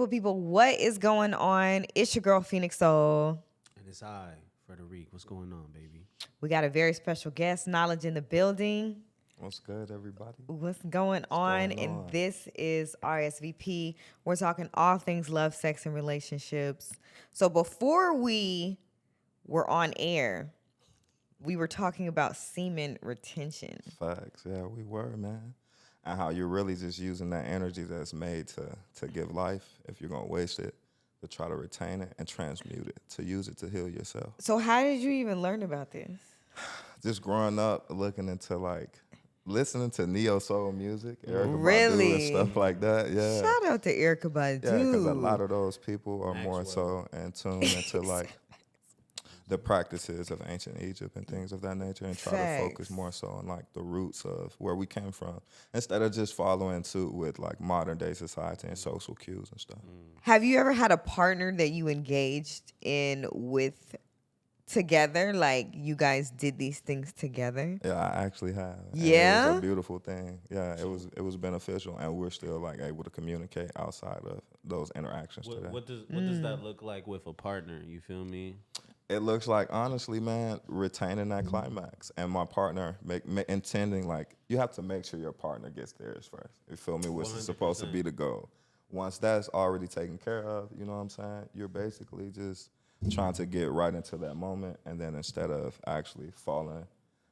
people, what is going on? It's your girl, Phoenix Soul. And it's I, Frederic. What's going on, baby? We got a very special guest, Knowledge in the building. What's good, everybody? What's going on? And this is RSVP. We're talking all things love, sex, and relationships. So before we were on air, we were talking about semen retention. Facts, yeah, we were, man. And how you're really just using that energy that's made to give life, if you're gonna waste it, to try to retain it and transmute it, to use it to heal yourself. So how did you even learn about this? Just growing up, looking into listening to neo soul music, Erykah Really? Badu and stuff like that. Yeah. Shout out to Erykah Badu. Yeah, because a lot of those people are more Maxwell. so in tune into the practices of ancient Egypt and things of that nature, and try to focus more so on the roots of where we came from, instead of just following suit with modern day society and social cues and stuff. Have you ever had a partner that you engaged in with together? Like you guys did these things together? Yeah, I actually have. And Yeah? it was a beautiful thing. Yeah, it was beneficial, and we're still able to communicate outside of those interactions today. What does that look like with a partner? You feel me? It looks like, honestly, man, retaining that climax, and my partner intending you have to make sure your partner gets theirs first. You feel me? Which is supposed to be the goal. Once that's already taken care of, you know what I'm saying? You're basically just trying to get right into that moment, and then instead of actually falling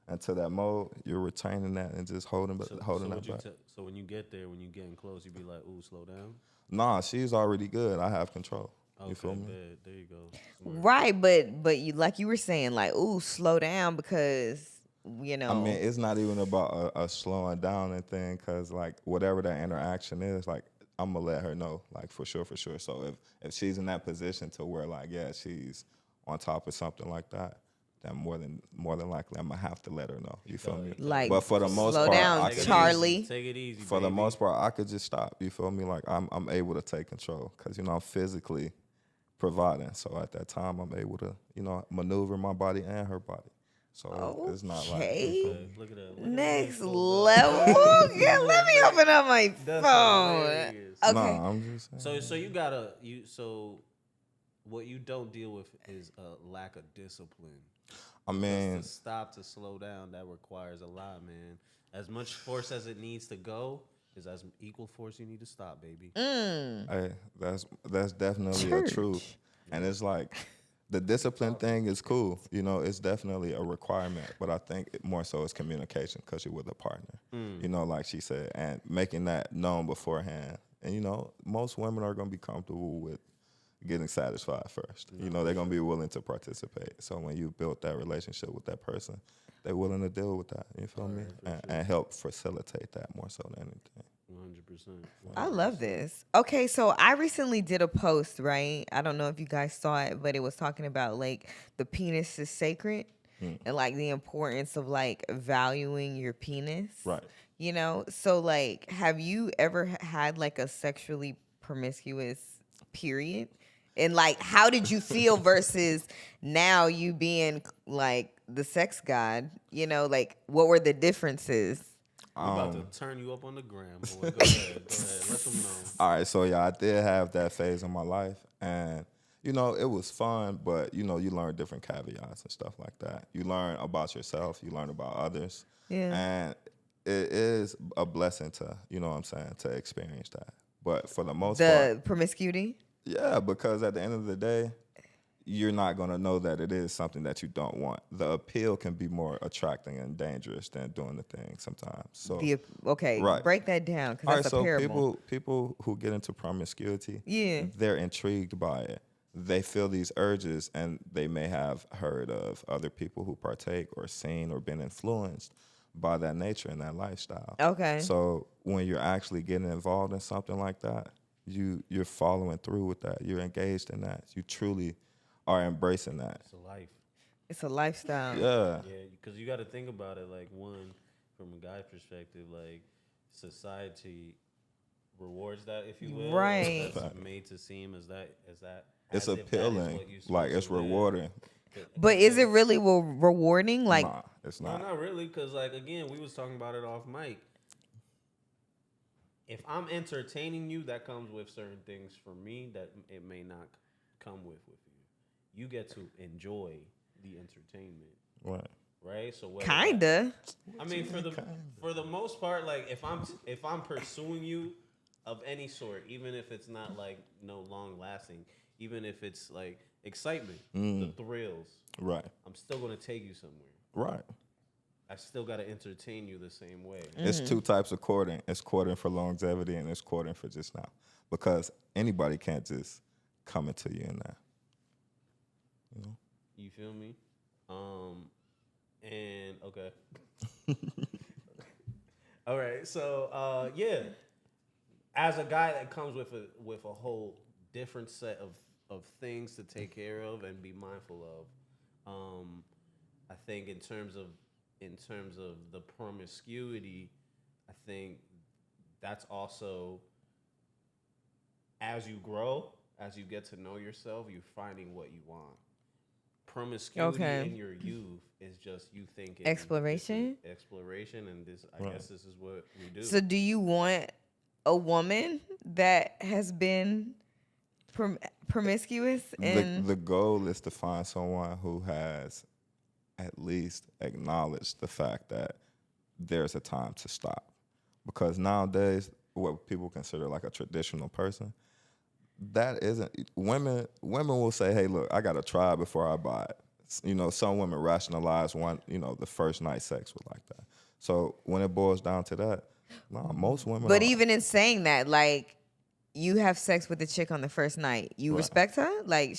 into that mode, you're retaining that and just holding that back. So when you get there, when you getting close, you be like, "Ooh, slow down." Nah, she's already good. I have control. Okay, You feel me? bad. There you go. Smart. Right, but you, like you were saying, ooh, slow down, because I mean, it's not even about a slowing down and thing, because whatever that interaction is, I'm gonna let her know, for sure. So if she's in that position to where she's on top of something like that, then more than likely I'm gonna have to let her know. You feel me? But for the most slow part, down, Charlie. Take it easy. For the most part, I could just stop. You feel me? I'm able to take control, because I'm physically providing. So at that time, I'm able to maneuver my body and her body. So it's not Okay. Look at that. Next level. Yeah, let me open up my phone. Hilarious. Okay. Nah, I'm just saying. So what you don't deal with is a lack of discipline. I mean, To stop, to slow down, that requires a lot, man. As much force as it needs to go is as equal force you need to stop, baby. hey, that's definitely a truth. And it's the discipline thing is cool. It's definitely a requirement, but I think more so is communication, because you're with a partner. Like she said, and making that known beforehand. And most women are gonna be comfortable with getting satisfied first. They're gonna be willing to participate. So when you built that relationship with that person, they're willing to deal with that. You feel me? And help facilitate that more so than anything. 100%. I love this. Okay, so I recently did a post, right? I don't know if you guys saw it, but it was talking about the penis is sacred and the importance of valuing your penis. Right. So have you ever had a sexually promiscuous period? And how did you feel versus now you being the sex god? What were the differences? I'm about to turn you up on the gram, boy. Go ahead. Let them know. All right, so yeah, I did have that phase in my life, and it was fun, but you learn different caveats and stuff like that. You learn about yourself, you learn about others, and it is a blessing to to experience that. But for the most part, promiscuity. yeah, because at the end of the day, you're not going to know that it is something that you don't want. The appeal can be more attracting and dangerous than doing the thing sometimes. So break that down, because that's a parable. People who get into promiscuity, Yeah. they're intrigued by it. They feel these urges, and they may have heard of other people who partake or seen or been influenced by that nature and that lifestyle. Okay. So when you're actually getting involved in something like that, you're following through with that. You're engaged in that. You truly are embracing that. It's a life. It's a lifestyle. Yeah. Yeah, because you got to think about it. One, from a guy's perspective, society rewards that, if you will. Right. That's made to seem as that. It's as if that is appealing. what you're supposed It's to do. rewarding. But is it really rewarding? Nah, it's No, not. not really. Because again, we was talking about it off mic. if I'm entertaining you, that comes with certain things for me that it may not come with you. You get to enjoy the entertainment, Right. right? So whether Kinda. I mean, for the most part, like if I'm pursuing you of any sort, even if it's not like no long lasting, even if it's like excitement, the thrills, Right. I'm still gonna take you somewhere. Right. I still gotta entertain you the same way. It's two types of courting. It's courting for longevity and it's courting for just now. Because anybody can't just come into you in that. You know? You feel me? And okay. All right. So yeah. As a guy that comes with a whole different set of things to take care of and be mindful of, I think in terms of the promiscuity, I think that's also as you grow, as you get to know yourself, you're finding what you want. Promiscuity in your youth is just you thinking Exploration, and this. I guess this is what we do. So do you want a woman that has been promiscuous and The goal is to find someone who has at least acknowledged the fact that there's a time to stop. Because nowadays, what people consider like a traditional person, that isn't women will say, hey, look, I gotta try before I buy it. You know, some women rationalize the first night sex with like that. So when it boils down to that, nah, most women but are, even in saying that, like, you have sex with the chick on the first night, you Right. respect her? Like,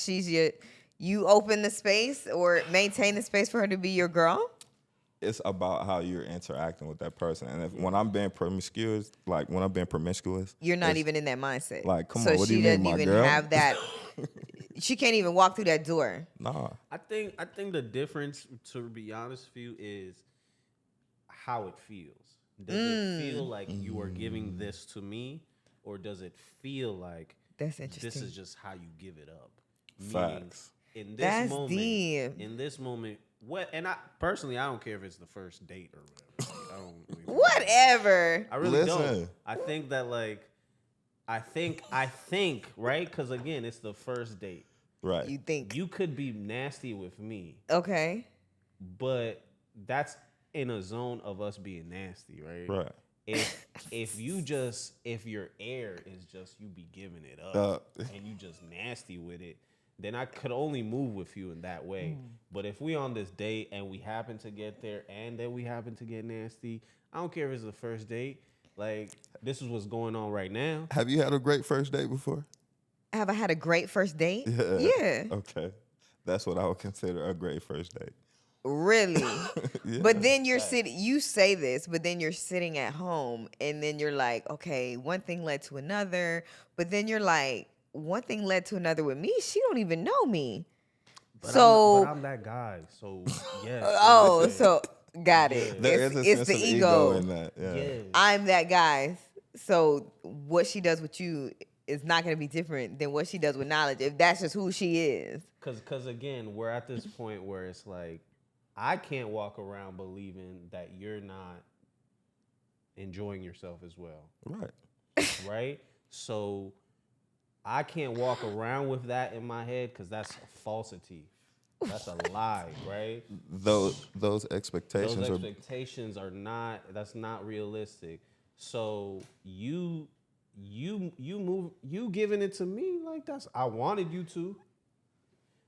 you open the space or maintain the space for her to be your girl? it's about how you're interacting with that person. And when I'm being promiscuous, You're not it's even in that mindset. like, come so on, what do she you mean, doesn't my even girl? have that. She can't even walk through that door. Nah. I think the difference, to be honest with you, is how it feels. Does it feel like you are giving this to me, or does it feel like That's this interesting. is just how you give it up? Facts. Meaning, in this That's moment, deep. and I personally, I don't care if it's the first date or whatever. Like, I don't really Whatever. I really don't. Listen. I think that I think, right? Because again, it's the first date. Right. You think. You could be nasty with me, Okay. but that's in a zone of us being nasty, right? Right. If your air is just you be giving it up and you just nasty with it, then I could only move with you in that way. But if we on this date and we happen to get there and then we happen to get nasty, I don't care if it's the first date. Like, this is what's going on right now. Have you had a great first date before? Have I had a great first date? Yeah. Yeah. Okay. That's what I would consider a great first date. Really? Yeah. But then you say this, but then you're sitting at home and then you're like, okay, one thing led to another, but then you're like, one thing led to another with me. She don't even know me. But So, I'm that guy. So yes. oh, so got it. There is a It's sense the of ego. in that. Yeah. Yeah. I'm that guy. So what she does with you is not going to be different than what she does with knowledge if that's just who she is. Cause again, we're at this point where it's like, I can't walk around believing that you're not enjoying yourself as well. Right. Right? So I can't walk around with that in my head because that's a falsity. That's a lie, right? Those expectations Those expectations that's not realistic. So you giving it to me like I wanted you to.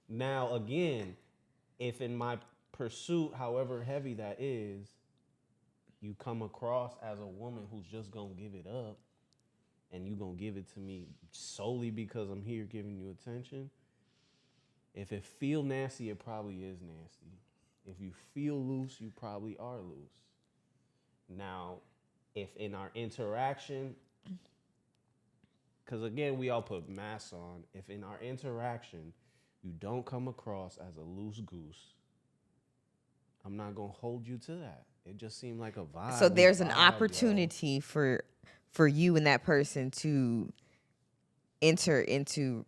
Now again, if in my pursuit, however heavy that is, you come across as a woman who's just gonna give it up and you gonna give it to me solely because I'm here giving you attention, if it feel nasty, it probably is nasty. If you feel loose, you probably are loose. Now, if in our interaction, because again, we all put masks on, if in our interaction you don't come across as a loose goose, I'm not gonna hold you to that. It just seemed like a vibe. So there's an opportunity for you and that person to enter into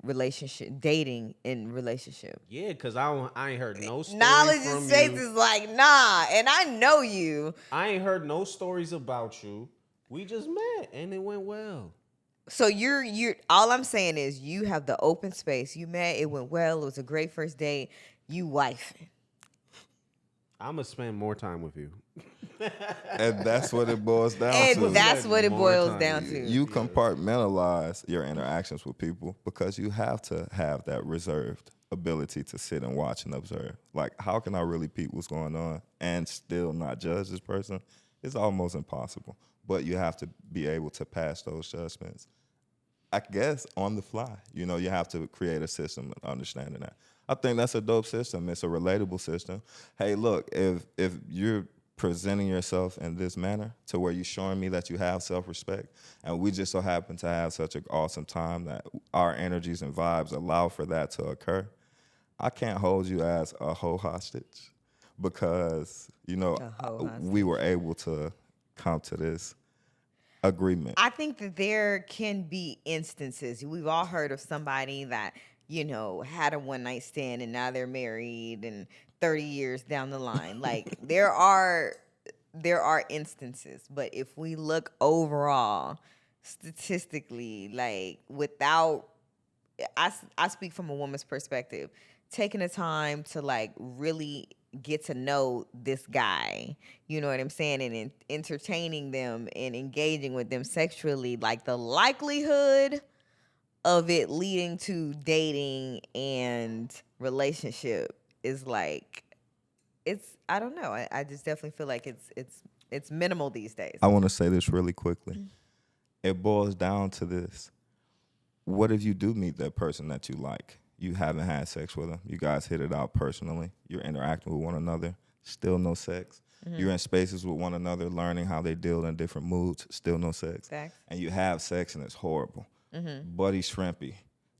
dating in relationship. Yeah, because I ain't heard no stories Knowledge from and faith you. is like, nah, and I know you. I ain't heard no stories about you. We just met and it went well. So you're all I'm saying is you have the open space. You met, it went well, it was a great first date. You wifing. I'm gonna spend more time with you. And that's what it boils down And to. that's what it More boils time. down to. You compartmentalize your interactions with people because you have to have that reserved ability to sit and watch and observe. Like, how can I really peep what's going on and still not judge this person? It's almost impossible. But you have to be able to pass those judgments, I guess, on the fly. You know, you have to create a system of understanding that. I think that's a dope system. It's a relatable system. Hey, look, if you're presenting yourself in this manner to where you're showing me that you have self-respect, and we just so happen to have such an awesome time that our energies and vibes allow for that to occur, I can't hold you as a hoe hostage because, you know, we were able to come to this agreement. I think that there can be instances. We've all heard of somebody that, had a one night stand and now they're married and 30 years down the line. Like there are instances, but if we look overall statistically, like I speak from a woman's perspective, taking the time to like really get to know this guy, you know what I'm saying, and entertaining them and engaging with them sexually, like the likelihood of it leading to dating and relationship is like, I don't know. I just definitely feel like it's minimal these days. I want to say this really quickly. It boils down to this. What if you do meet that person that you like? You haven't had sex with them. You guys hit it out personally. You're interacting with one another. Still no sex. You're in spaces with one another, learning how they deal in different moods. Still no sex. Facts. And you have sex and it's horrible. But he's shrimpy.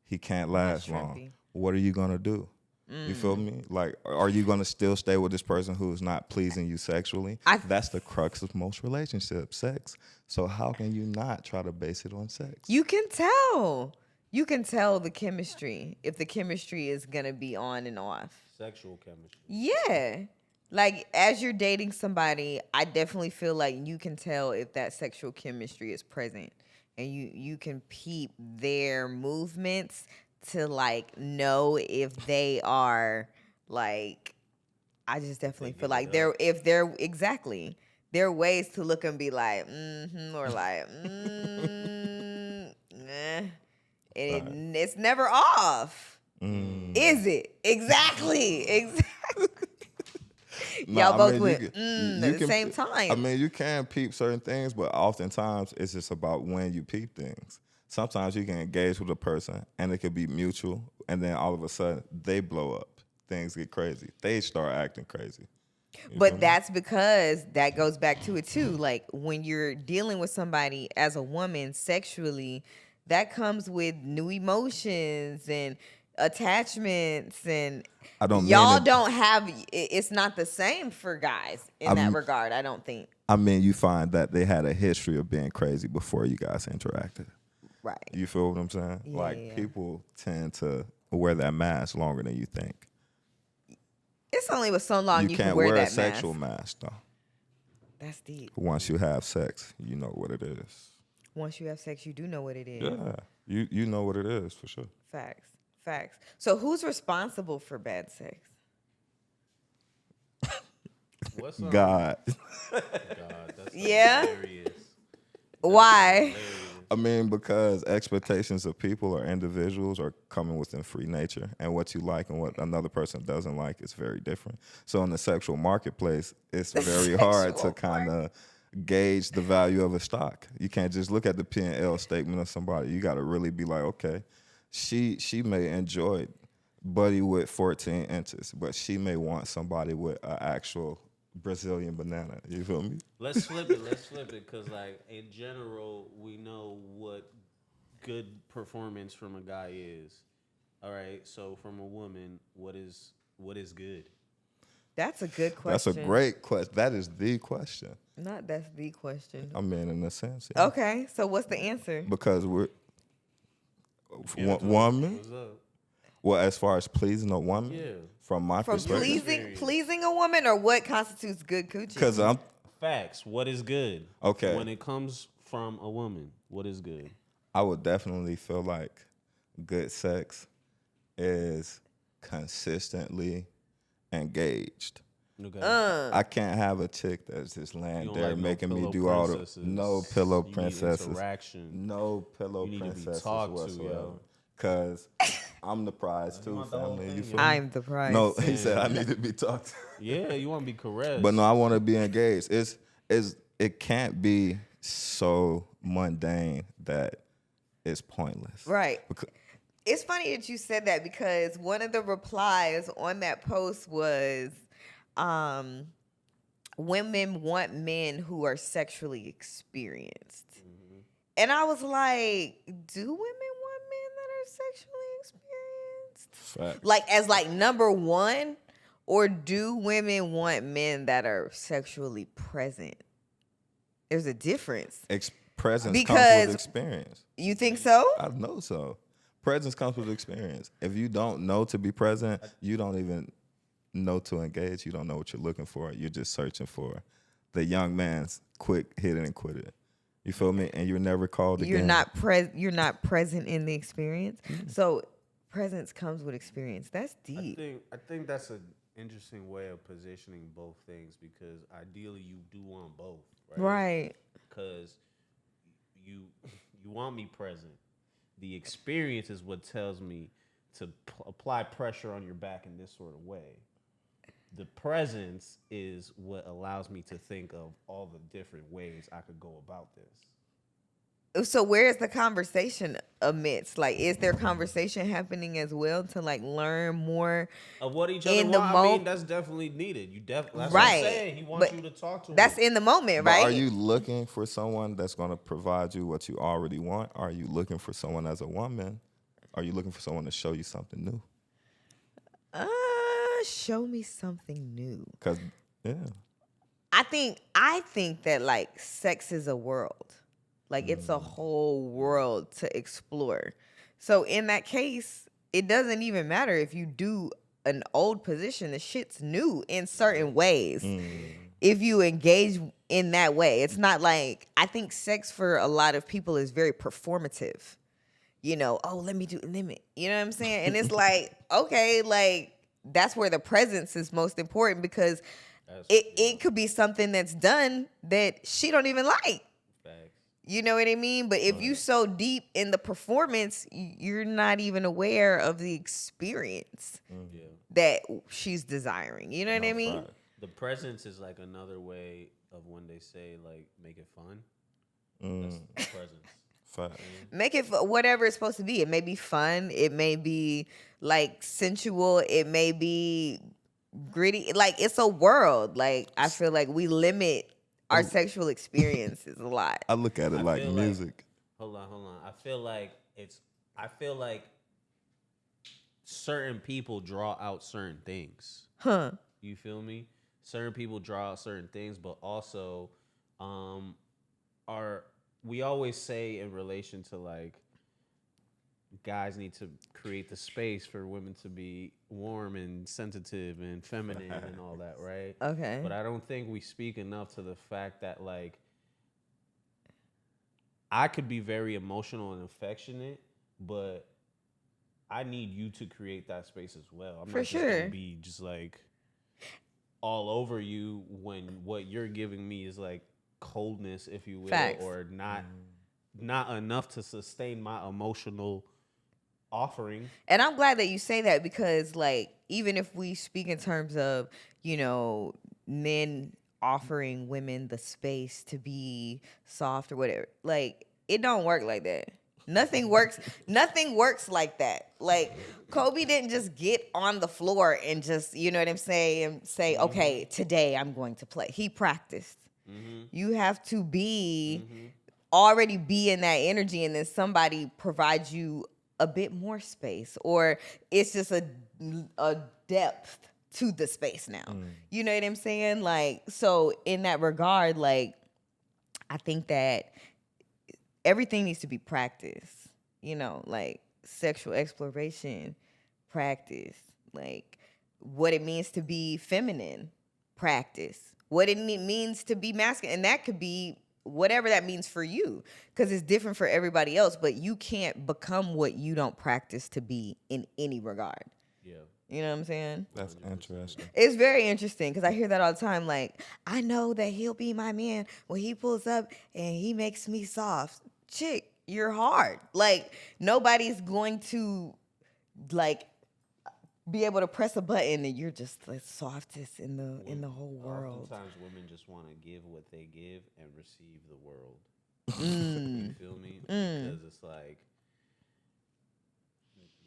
He can't last long. What are you going to do? You feel me? Like, are you going to still stay with this person who's not pleasing you sexually? That's the crux of most relationships, sex. So how can you not try to base it on sex? You can tell. You can tell the chemistry, if the chemistry is going to be on and off. Sexual chemistry. Yeah. Like, as you're dating somebody, I definitely feel like you can tell if that sexual chemistry is present. And you can peep their movements to, like, know if they are, like, I just definitely feel like exactly. There are ways to look and be like, or like, nah. And it's never off. Is it? Exactly. Y'all both went at the same time. I mean, you can peep certain things, but oftentimes it's just about when you peep things. Sometimes you can engage with a person and it could be mutual, and then all of a sudden they blow up. Things get crazy. They start acting crazy. But that's because that goes back to it too. Like when you're dealing with somebody as a woman sexually, that comes with new emotions and attachments, and y'all don't have. It's not the same for guys in that regard. I don't think. I mean, you find that they had a history of being crazy before you guys interacted. Right. You feel what I'm saying? Yeah, like people tend to wear that mask longer than you think. It's only with so long you can wear that mask. You can't wear a sexual mask though. That's deep. Once you have sex, you know what it is. Once you have sex, you do know what it is. Yeah, you know what it is for sure. Facts. So who's responsible for bad sex? What's up? God. That's hilarious. Why? I mean, because expectations of people or individuals are coming within free nature, and what you like and what another person doesn't like is very different. So in the sexual marketplace, it's very hard to kind of gauge the value of a stock. You can't just look at the P&L statement of somebody. You got to really be like, okay, she may enjoy buddy with 14 inches, but she may want somebody with an actual Brazilian banana. You feel me? Let's flip it, because like in general, we know what good performance from a guy is. All right, so from a woman, what is good? That's a good question. That's a great question. That is the question. Not that's the question. I mean, in a sense. Yeah. Okay, so what's the answer? Because we're woman. What's up? Well, as far as pleasing a woman, Yeah. From my perspective. pleasing a woman, or what constitutes good coochie? Because I'm facts. What is good? okay When it comes from a woman? What is good? I would definitely feel like good sex is consistently engaged. Okay. I can't have a chick that's just You laying don't there like no making me pillow do all the princesses. no pillow You need princesses, interaction. no pillow You need to be princesses talked to, whatsoever. yo. Cause I'm the prize You too, want the whole family. thing, You yo. feel me? I'm the prize. No, he said I Damn. need to be talked to. Yeah, you want to be caressed. But no, I want to be engaged. It can't be so mundane that it's pointless. Right. Because, It's funny that you said that because one of the replies on that post was, women want men who are sexually experienced. And I was like, do women want men that are sexually experienced? fact. Like as like number one, or do women want men that are sexually present? There's a difference. Presence comes Because- with experience. You think so? I know so. Presence comes with experience. If you don't know to be present, you don't even know to engage. You don't know what you're looking for. You're just searching for the young man's quick hit it and quit it. You feel me? And you're never called again. You're not present in the experience. So presence comes with experience. That's deep. I think that's an interesting way of positioning both things because ideally you do want both, right? Right. Because you want me present. The experience is what tells me to apply pressure on your back in this sort of way. The presence is what allows me to think of all the different ways I could go about this. So where is the conversation amidst? Like, is there conversation happening as well to like learn more Of what each other in want, the I moment? mean, that's definitely needed. That's what I'm Right. saying. He wants But you to talk to him. That's in the moment, But right? are you looking for someone that's going to provide you what you already want? Are you looking for someone as a woman? Are you looking for someone to show you something new? Show me something new. Because, yeah. I think that like sex is a world. Like it's a whole world to explore. So in that case, it doesn't even matter if you do an old position. The shit's new in certain ways. If you engage in that way, it's not like, I think sex for a lot of people is very performative. You know, oh, let me. You know what I'm saying? And it's like, okay, like that's where the presence is most important because it could be something that's done that she don't even like. Facts. You know what I mean? But if you so deep in the performance, you're not even aware of the experience Yeah. that she's desiring. You know what I mean? Right. The presence is like another way of when they say like make it fun. That's the presence. Fact. Make it whatever it's supposed to be. It may be fun. It may be like sensual. It may be gritty. Like it's a world. Like I feel like we limit our sexual experiences a lot. I look at it like feel music. Hold on. I feel like certain people draw out certain things. Huh. You feel me? Certain people draw out certain things, but also we always say in relation to like guys need to create the space for women to be warm and sensitive and feminine and all that, right? Okay. But I don't think we speak enough to the fact that like I could be very emotional and affectionate, but I need you to create that space as well. I'm For not just sure. gonna be just like all over you when what you're giving me is like coldness, if you will, Facts. or not enough to sustain my emotional offering. And I'm glad that you say that because, like, even if we speak in terms of, you know, men offering women the space to be soft or whatever, like, it don't work like that. Nothing works. Nothing works like that. Like, Kobe didn't just get on the floor and just, you know what I'm saying, and say, okay, today I'm going to play. He practiced. You have to already be in that energy, and then somebody provides you a bit more space, or it's just a depth to the space now. You know what I'm saying? Like, so in that regard, like, I think that everything needs to be practiced, you know, like sexual exploration, practice, like what it means to be feminine, practice, what it means to be masculine. And that could be whatever that means for you, because it's different for everybody else, but you can't become what you don't practice to be in any regard. Yeah. You know what I'm saying? That's interesting. It's very interesting because I hear that all the time. Like, I know that he'll be my man when he pulls up and he makes me soft. Chick, you're hard. Like, nobody's going to, like, be able to press a button and you're just the softest in the whole world. Oftentimes, women just want to give what they give and receive the world. Mm. You feel me? Because it's like,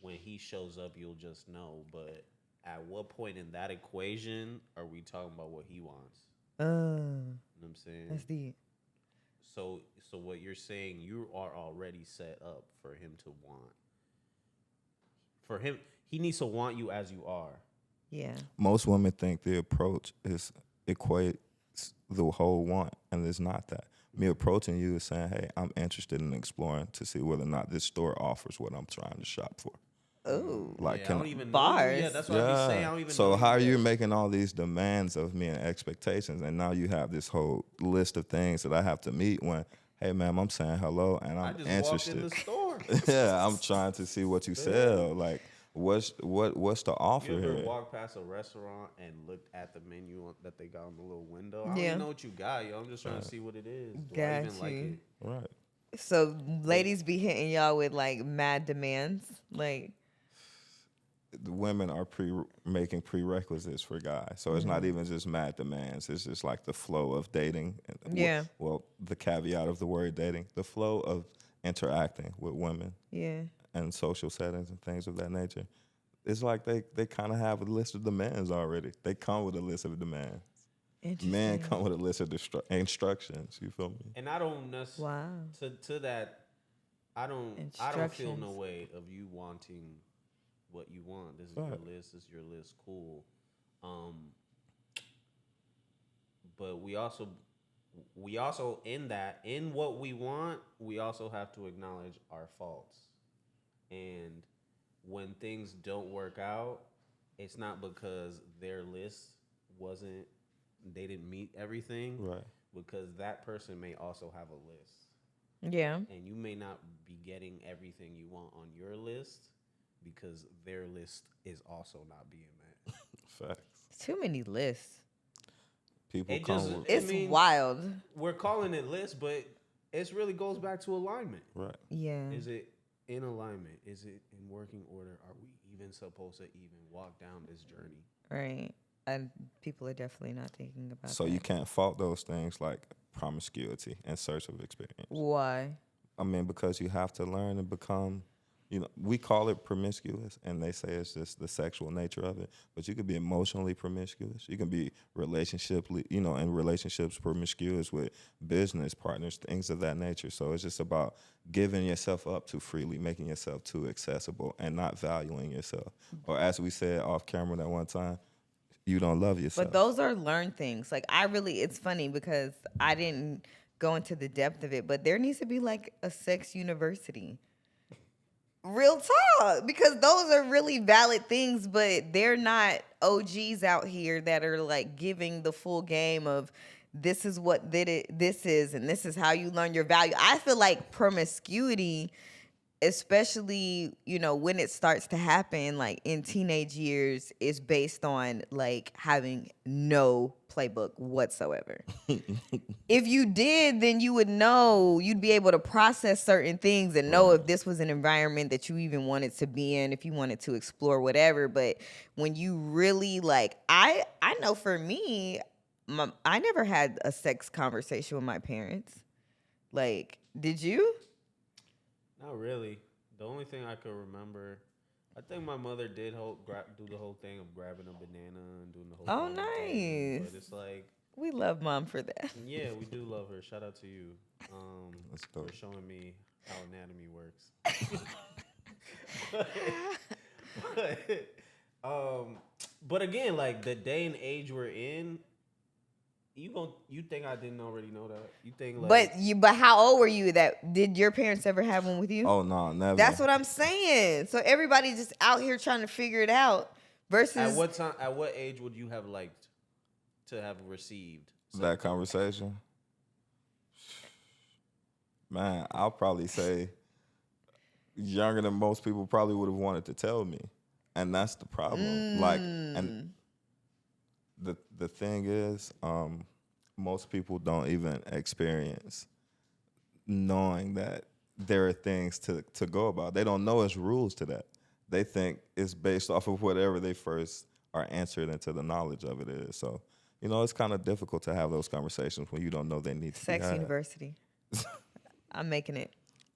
when he shows up, you'll just know. But at what point in that equation are we talking about what he wants? You know what I'm saying? That's deep. So what you're saying, you are already set up for him to want. For him, he needs to want you as you are. Yeah. Most women think the approach is equates the whole want, and it's not that. Me approaching you is saying, hey, I'm interested in exploring to see whether or not this store offers what I'm trying to shop for. Oh. Like, I can don't even bars. know. Yeah, that's what I be saying. I don't even know. So how are you yet. making all these demands of me and expectations, and now you have this whole list of things that I have to meet when, hey, ma'am, I'm saying hello, and I I'm just interested. walked in the store. Yeah, I'm trying to see what you sell. Like, what's the offer You ever here? walked past a restaurant and looked at the menu that they got on the little window? I don't Yeah. even know what you got, yo. I'm just trying to see what it is. Do I Got even like you. it? Right. So ladies be hitting y'all with like mad demands, like. The women are making prerequisites for guys, so it's not even just mad demands. It's just like the flow of dating. Yeah. Well, the caveat of the word dating, the flow of interacting with women Yeah. and social settings and things of that nature. It's like they kind of have a list of demands already. They come with a list of demands. Interesting. Men come with a list of instructions. You feel me? And I don't necessarily Wow. to that. I don't feel no Instructions. way of you wanting what you want. This is Right. your list. This is your list. Cool. But we also in what we want, we also have to acknowledge our faults. And when things don't work out, it's not because their list they didn't meet everything. Right. Because that person may also have a list. Yeah. And you may not be getting everything you want on your list because their list is also not being met. Facts. Too many lists. People It come just- with It's mean- wild. We're calling it list, but it really goes back to alignment. right. Yeah. Is it in alignment? Is it in working order? Are we even supposed to even walk down this journey? Right. And people are definitely not thinking about So that. you can't fault those things like promiscuity and search of experience. Why? I mean, because you have to learn and become, we call it promiscuous, and they say it's just the sexual nature of it. But you could be emotionally promiscuous. You can be in relationships promiscuous with business partners, things of that nature. So it's just about giving yourself up too freely, making yourself too accessible, and not valuing yourself. Or as we said off camera that one time, you don't love yourself. But those are learned things. Like, it's funny because I didn't go into the depth of it, but there needs to be like a sex university. Real talk, because those are really valid things, but they're not OGs out here that are like giving the full game of this is what this is, and this is how you learn your value. I feel like promiscuity, especially, when it starts to happen like in teenage years, is based on like having no playbook whatsoever. If you did, then you would know, you'd be able to process certain things and know if this was an environment that you even wanted to be in, if you wanted to explore whatever. But when you really like, I know for me, I never had a sex conversation with my parents. Like, did you? Not really. The only thing I could remember, I think my mother did do the whole thing of grabbing a banana and doing the whole Oh, thing on the table, nice. but it's like, We love mom for that. yeah, we do love her. Shout out to you That's for dope. showing me how anatomy works. But again, like the day and age we're in, you think I didn't already know that? You think like But how old were you? Did your parents ever have one with you? Oh, no, never. That's what I'm saying. So everybody just out here trying to figure it out versus at what age would you have liked to have received that conversation. Man, I'll probably say younger than most people probably would have wanted to tell me. And that's the problem. Like, and the thing is, most people don't even experience knowing that there are things to go about. They don't know it's rules to that. They think it's based off of whatever they first are answered into the knowledge of it is. So, you know, it's kind of difficult to have those conversations when you don't know they need to be Sex had. University. I'm making it.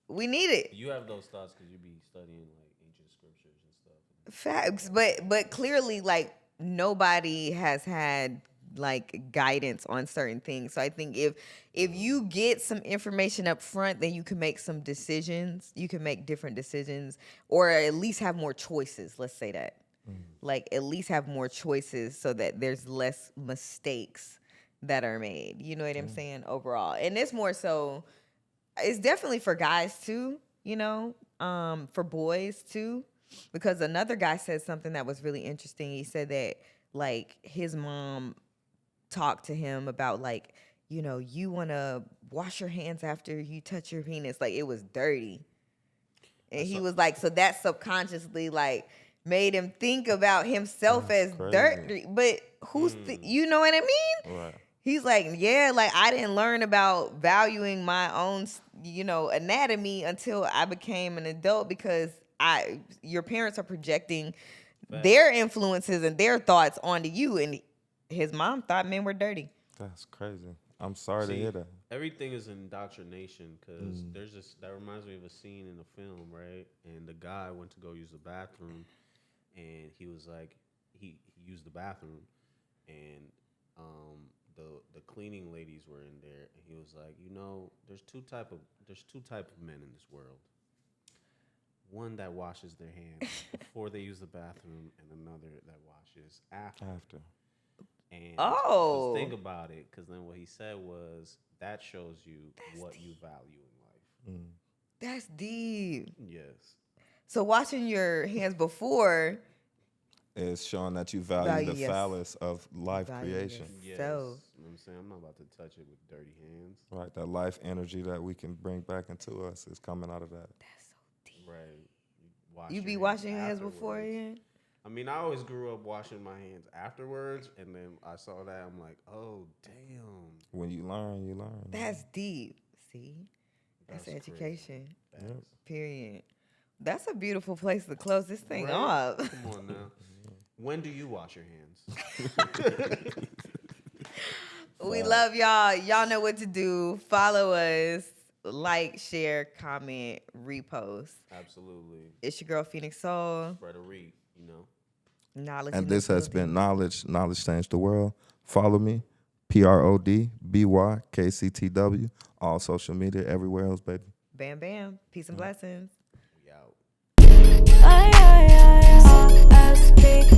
We need it. You have those thoughts because you be studying like ancient scriptures and stuff. Facts, but clearly, like, nobody has had like guidance on certain things. So I think if you get some information up front, then you can make some decisions. You can make different decisions, or at least have more choices. Let's say that, like, at least have more choices so that there's less mistakes that are made. You know what I'm saying? Overall, and it's more so. It's definitely for guys too. You know, for boys too. Because another guy said something that was really interesting. He said that, like, his mom talked to him about, like, you know, you want to wash your hands after you touch your penis. Like, it was dirty. And he was like, so that subconsciously, like, made him think about himself as crazy. dirty. But you know what I mean? Right. He's like, yeah, like, I didn't learn about valuing my own, you know, anatomy until I became an adult, because your parents are projecting their influences and their thoughts onto you. And his mom thought men were dirty. That's crazy. I'm sorry to hear that. Everything is indoctrination because there's that reminds me of a scene in a film, right? And the guy went to go use the bathroom, and he was like, he used the bathroom, and the cleaning ladies were in there, and he was like, you know, there's two type of men in this world. One that washes their hands before they use the bathroom, and another that washes after. And just think about it, because then what he said was that shows you what you value in life. That's deep. Yes. So washing your hands before is showing that you value the phallus of life creation. Yes. So, You know what I'm saying? I'm not about to touch it with dirty hands. Right, that life energy that we can bring back into us is coming out of that. that's so deep. Right. You be washing your hands beforehand? I mean, I always grew up washing my hands afterwards, and then I saw that, I'm like, oh, damn. When you learn, you learn. That's deep. See? That's education. Yep. Period. That's a beautiful place to close this thing off. Come on now. When do you wash your hands? We love y'all. Y'all know what to do. Follow us. Like, share, comment, repost. Absolutely. It's your girl, Phoenix Soul. Spread a read, you know. Knowledge. And this has been Knowledge. Knowledge changed the world. Follow me, PRODBYKCTW. All social media, everywhere else, baby. Bam, bam. Peace and blessings. We out. I speak